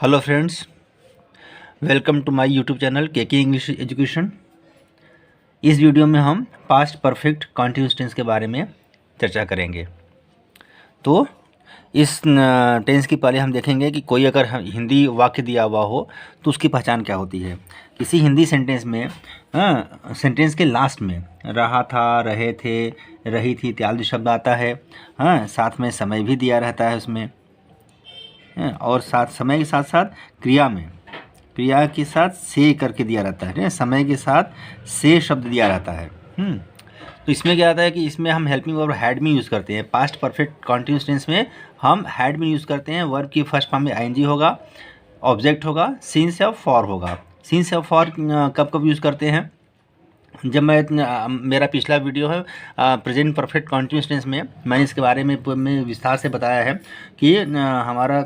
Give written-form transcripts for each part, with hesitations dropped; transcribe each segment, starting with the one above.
Hello friends, welcome to my YouTube channel के English education. इस video में हम पास्ट परफेक्ट कंटीन्यूअस टेंस के बारे में चर्चा करेंगे। तो इस टेंस की पहले हम देखेंगे कि कोई अगर हिंदी वाक्य दिया हुआ हो तो उसकी पहचान क्या होती है। किसी हिंदी सेंटेंस में सेंटेंस के लास्ट में रहा था, रहे थे, रही थी इत्यादि शब्द आता है। साथ में समय भी दिया रहता है उसमें, और साथ समय के साथ साथ क्रिया के साथ से करके दिया रहता है। समय के साथ से शब्द दिया रहता है। तो इसमें क्या आता है कि इसमें हम हेल्पिंग वर्ब हैड में यूज़ करते हैं। पास्ट परफेक्ट कंटीन्यूअस टेंस में हम हैड में यूज़ करते हैं। वर्ब की फर्स्ट फॉर्म में आईएनजी होगा, ऑब्जेक्ट होगा, सिंस या फॉर होगा। सिंस या फॉर कब कब यूज़ करते हैं? जब मेरा पिछला वीडियो है प्रेजेंट परफेक्ट कंटीन्यूअस टेंस में, मैंने इसके बारे में विस्तार से बताया है कि हमारा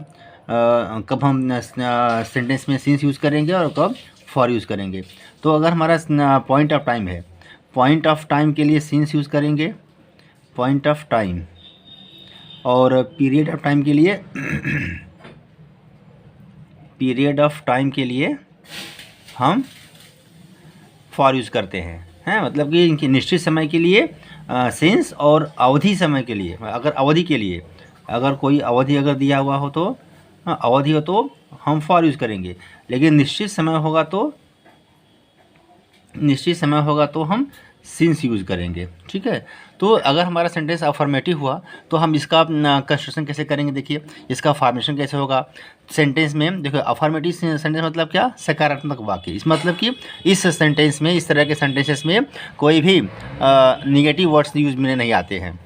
कब हम सेंटेंस में सिंस यूज़ करेंगे और कब फॉर यूज़ करेंगे। तो अगर हमारा पॉइंट ऑफ टाइम है, पॉइंट ऑफ टाइम के लिए सिंस यूज़ करेंगे, पॉइंट ऑफ टाइम, और पीरियड ऑफ टाइम के लिए पीरियड ऑफ टाइम के लिए हम फॉर यूज़ करते हैं। मतलब कि इनकी निश्चित समय के लिए सिंस, और अवधि समय के लिए अगर अवधि के लिए अगर कोई अवधि अगर दिया हुआ हो तो अवधि हो तो हम फॉर यूज़ करेंगे, लेकिन निश्चित समय होगा तो हम सिंस यूज़ करेंगे। ठीक है। तो अगर हमारा सेंटेंस अफर्मेटिव हुआ तो हम इसका कंस्ट्रक्शन कैसे करेंगे? देखिए, इसका फॉर्मेशन कैसे होगा सेंटेंस में। देखो, अफर्मेटिव सेंटेंस मतलब क्या? सकारात्मक वाक्य। इस मतलब कि इस सेंटेंस में, इस तरह के सेंटेंसेस में कोई भी निगेटिव वर्ड्स यूज में नहीं आते हैं।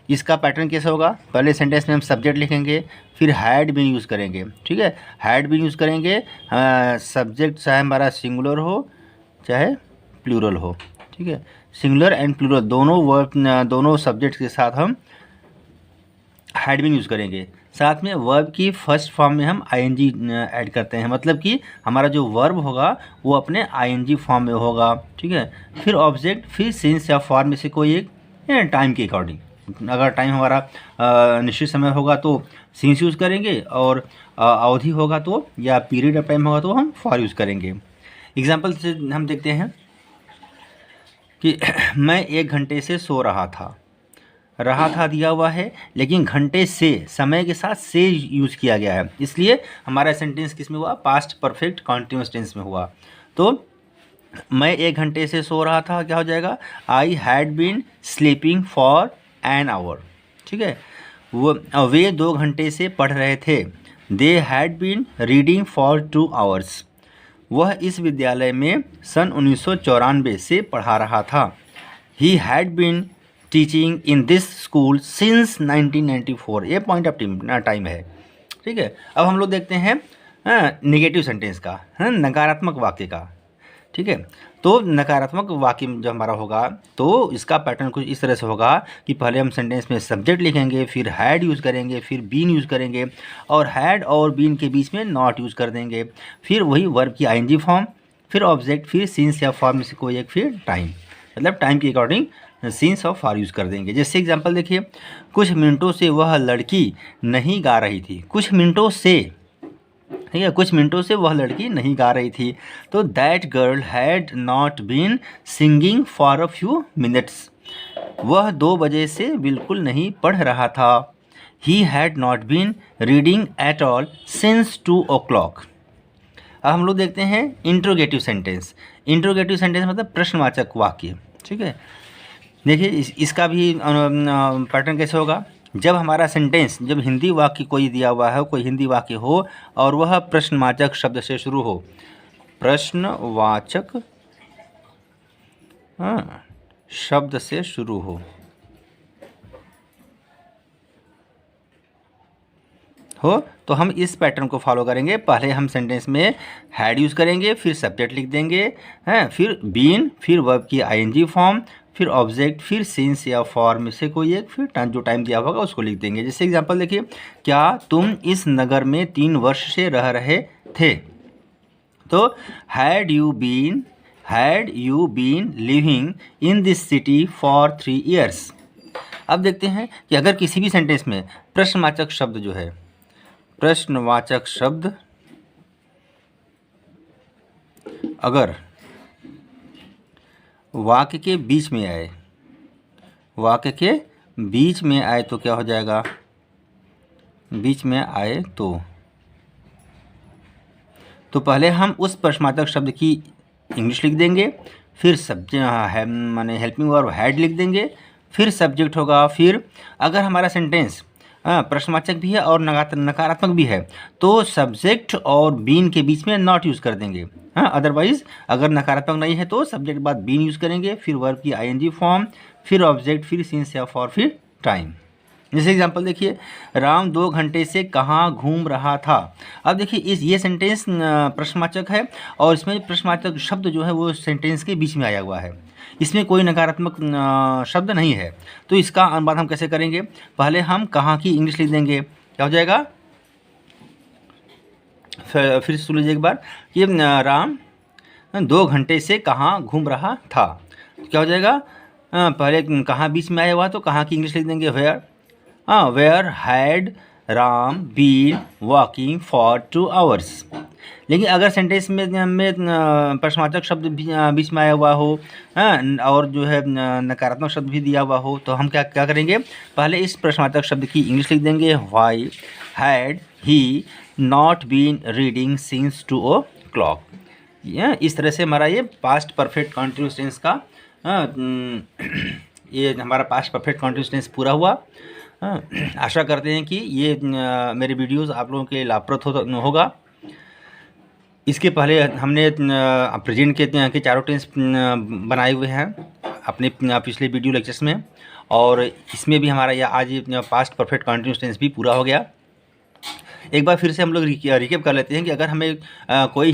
इसका पैटर्न कैसे होगा? पहले सेंटेंस में हम सब्जेक्ट लिखेंगे, फिर हैड बीन यूज़ करेंगे। ठीक है, हैड बीन यूज़ करेंगे। सब्जेक्ट चाहे हमारा सिंगुलर हो चाहे प्लूरल हो। ठीक है, सिंगुलर एंड प्लूरल दोनों सब्जेक्ट के साथ हम हैड बीन यूज़ करेंगे। साथ में वर्ब की फर्स्ट फॉर्म में हम आईएनजी ऐड करते हैं, मतलब कि हमारा जो वर्ब होगा वो अपने आईएनजी फॉर्म में होगा। ठीक है, फिर ऑब्जेक्ट, फिर सिंस या फॉर में से कोई एक टाइम के अकॉर्डिंग। अगर टाइम हमारा निश्चित समय होगा तो सिंस यूज़ करेंगे, और अवधि होगा तो या पीरियड ऑफ टाइम होगा तो हम फॉर यूज़ करेंगे। एग्जाम्पल से हम देखते हैं कि मैं 1 घंटे से सो रहा था दिया हुआ है, लेकिन घंटे से समय के साथ से यूज़ किया गया है, इसलिए हमारा सेंटेंस किस में हुआ? पास्ट परफेक्ट कंटीन्यूअस टेंस में हुआ। तो मैं 1 घंटे से सो रहा था, क्या हो जाएगा? I had been sleeping for an hour. ठीक है, वे 2 घंटे से पढ़ रहे थे। They had been reading for 2 hours. वह इस विद्यालय में सन 1994 से पढ़ा रहा था। He had been teaching in this school since 1994। ये पॉइंट ऑफ टाइम है। ठीक है, अब हम लोग देखते हैं नेगेटिव सेंटेंस का, नकारात्मक वाक्य का। ठीक है, तो नकारात्मक वाक्य जब हमारा होगा तो इसका पैटर्न कुछ इस तरह से होगा कि पहले हम सेंटेंस में सब्जेक्ट लिखेंगे, फिर हैड यूज़ करेंगे, फिर बीन यूज़ करेंगे, और हैड और बीन के बीच में नॉट यूज़ कर देंगे, फिर वही वर्ब की आईएनजी फॉर्म, फिर ऑब्जेक्ट, फिर सिंस या फॉर में से कोई एक, फिर टाइम, मतलब टाइम के अकॉर्डिंग सिंस और फॉर यूज़ कर देंगे। जैसे एग्जाम्पल देखिए, कुछ मिनटों से वह लड़की नहीं गा रही थी। कुछ मिनटों से, ठीक है, कुछ मिनटों से वह लड़की नहीं गा रही थी। तो that girl had not been singing for a few minutes. वह 2 बजे से बिल्कुल नहीं पढ़ रहा था। He had not been reading at all since 2 o'clock। अब हम लोग देखते हैं इंट्रोगेटिव सेंटेंस। इंट्रोगेटिव सेंटेंस मतलब प्रश्नवाचक वाक्य। ठीक है, देखिए इसका भी पैटर्न कैसे होगा? जब हमारा सेंटेंस, जब हिंदी वाक्य कोई दिया हुआ है, कोई हिंदी वाक्य हो और वह प्रश्नवाचक शब्द से शुरू हो, प्रश्नवाचक शब्द से शुरू हो तो हम इस पैटर्न को फॉलो करेंगे। पहले हम सेंटेंस में हैड यूज़ करेंगे, फिर सब्जेक्ट लिख देंगे, फिर बीन, फिर वर्ब की आईएनजी फॉर्म, फिर ऑब्जेक्ट, फिर सिंस या फॉर में से कोई एक, फिर जो टाइम दिया होगा उसको लिख देंगे। जैसे एग्जांपल देखिए, क्या तुम इस नगर में 3 वर्ष से रह रहे थे? तो had you been living in this city for 3 years। अब देखते हैं कि अगर किसी भी सेंटेंस में प्रश्नवाचक शब्द जो है, प्रश्नवाचक शब्द अगर वाक्य के बीच में आए, वाक्य के बीच में आए तो क्या हो जाएगा, बीच में आए तो पहले हम उस प्रश्नार्थक शब्द की इंग्लिश लिख देंगे, फिर सब्जेक्ट माने हेल्पिंग वर्ब हैड लिख देंगे, फिर सब्जेक्ट होगा, फिर अगर हमारा सेंटेंस प्रश्नवाचक भी है और नकारात्मक भी है तो सब्जेक्ट और बीन के बीच में नॉट यूज़ कर देंगे। अदरवाइज अगर नकारात्मक नहीं है तो सब्जेक्ट बाद बीन यूज़ करेंगे, फिर वर्ब की आईएनजी फॉर्म, फिर ऑब्जेक्ट, फिर सिंस या फॉर, फिर टाइम। जैसे एग्जांपल देखिए, राम 2 घंटे से कहाँ घूम रहा था। अब देखिए ये सेंटेंस प्रश्नवाचक है और इसमें प्रश्नवाचक शब्द जो है वो सेंटेंस के बीच में आया हुआ है, इसमें कोई नकारात्मक शब्द नहीं है। तो इसका अनुवाद हम कैसे करेंगे, पहले हम कहाँ की इंग्लिश लिख देंगे, क्या हो जाएगा, फिर सुन लीजिए एक बार कि राम 2 घंटे से कहाँ घूम रहा था, क्या हो जाएगा, पहले कहाँ बीच में आया हुआ तो कहाँ की इंग्लिश लिख देंगे, where had Ram been walking for 2 hours। लेकिन अगर सेंटेंस में प्रश्नवाचक शब्द बीच में आया हुआ हो और जो है नकारात्मक शब्द भी दिया हुआ हो तो हम क्या करेंगे, पहले इस प्रश्नवाचक शब्द की इंग्लिश लिख देंगे, why had he not been reading since 2 o'clock। इस तरह से हमारा ये पास्ट परफेक्ट कॉन्टिन्यूअस टेंस का ये हमारा पास्ट परफेक्ट कॉन्टिन्यूअस टेंस पूरा हुआ। आशा करते हैं कि ये मेरे वीडियोस आप लोगों के लाभप्रद होगा। इसके पहले हमने प्रेजेंट के चारों टेंस बनाए हुए हैं अपने पिछले वीडियो लेक्चर्स में, और इसमें भी हमारा यह आज पास्ट परफेक्ट कॉन्टिन्यूअस टेंस भी पूरा हो गया। एक बार फिर से हम लोग रिकेप कर लेते हैं कि अगर हमें कोई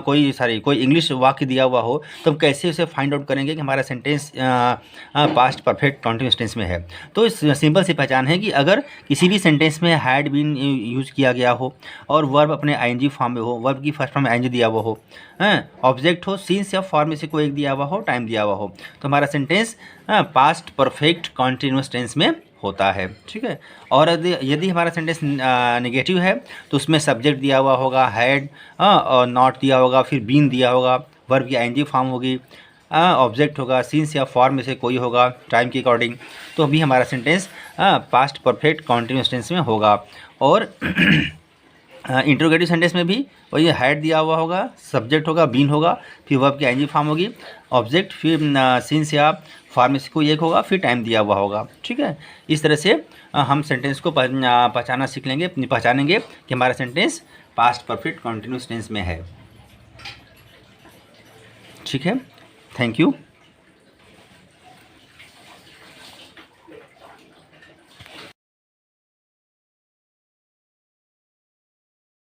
कोई इंग्लिश वाक्य दिया हुआ हो तो हम कैसे उसे फाइंड आउट करेंगे कि हमारा sentence past perfect continuous tense में है। तो इस सिंपल सी पहचान है कि अगर किसी भी सेंटेंस में हैड बीन यूज़ किया गया हो और वर्ब अपने आईएनजी फॉर्म में हो, वर्ब की फर्स्ट फॉर्म में आईएनजी दिया हुआ हो, ऑब्जेक्ट हो, सीन्स या फॉर्म में से कोई एक दिया हुआ हो, टाइम दिया हुआ हो, तो हमारा sentence past perfect continuous tense में होता है। ठीक है, और यदि हमारा सेंटेंस नेगेटिव है तो उसमें सब्जेक्ट दिया हुआ होगा, हैड और नॉट दिया होगा, फिर बीन दिया होगा, वर्ब की आईएनजी फॉर्म होगी, ऑब्जेक्ट होगा, सीन्स या फॉर्म में से कोई होगा टाइम के अकॉर्डिंग, तो अभी हमारा sentence past perfect continuous tense में होगा। और इंट्रोगेटिव सेंटेंस में भी वही हैड दिया हुआ होगा, सब्जेक्ट होगा, बीन होगा, फिर वर्ब की आईएनजी फॉर्म होगी, ऑब्जेक्ट, फिर सीन्स या फॉर्म में से कोई एक होगा, फिर टाइम दिया हुआ होगा। ठीक है, इस तरह से हम सेंटेंस को पहचानेंगे कि हमारा sentence past perfect continuous tense में है। ठीक है, थैंक यू।